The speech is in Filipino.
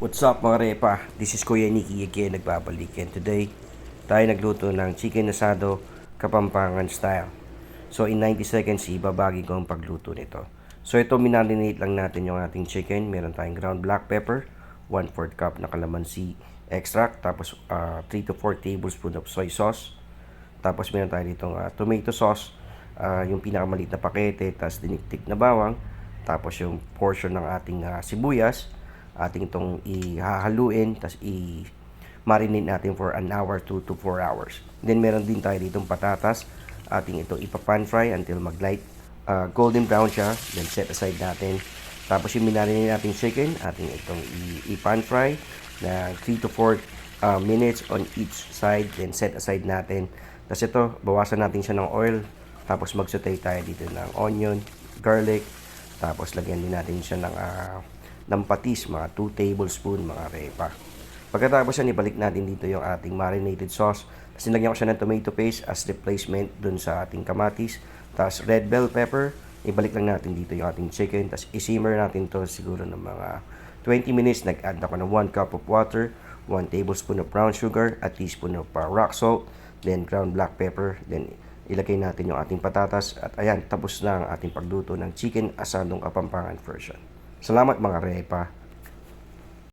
What's up mga repa? This is Kuya Nicky again, nagbabalik. And today, tayo nagluto ng chicken asado Kapampangan style. So in 90 seconds, ibabagi ko ang pagluto nito. So ito, minarinate lang natin yung ating chicken. Meron tayong ground black pepper, 1/4 cup na calamansi extract, tapos 3 to 4 tablespoon of soy sauce. Tapos meron tayo ditong tomato sauce, yung pinakamaliit na pakete, tapos diniktik na bawang, tapos yung portion ng ating sibuyas, ating itong ihahaluin, tapos i-marinate natin for an hour, 2 to 4 hours. Then meron din tayo ditong patatas, ating itong ipa-pan fry until mag-light golden brown siya, then set aside natin. Tapos yung minarinate nating chicken, ating itong i-pan fry na 3 to 4 minutes on each side, then set aside natin. Tapos ito, bawasan natin siya ng oil, tapos mag-saute tayo dito ng onion, garlic, tapos lagyan din natin siya ng patis, mga 2 tablespoon mga repa. Pagkatapos yan, ibalik natin dito yung ating marinated sauce. Tapos nilagyan ko siya ng tomato paste as replacement dun sa ating kamatis. Tapos red bell pepper, ibalik lang natin dito yung ating chicken. Tapos isimmer natin to siguro ng mga 20 minutes. Nag-add ako ng 1 cup of water, 1 tablespoon of brown sugar, a teaspoon of rock salt, then ground black pepper, then ilagay natin yung ating patatas. At ayan, tapos na ang ating pagluto ng chicken asadong Kapampangan version. Salamat mga repa.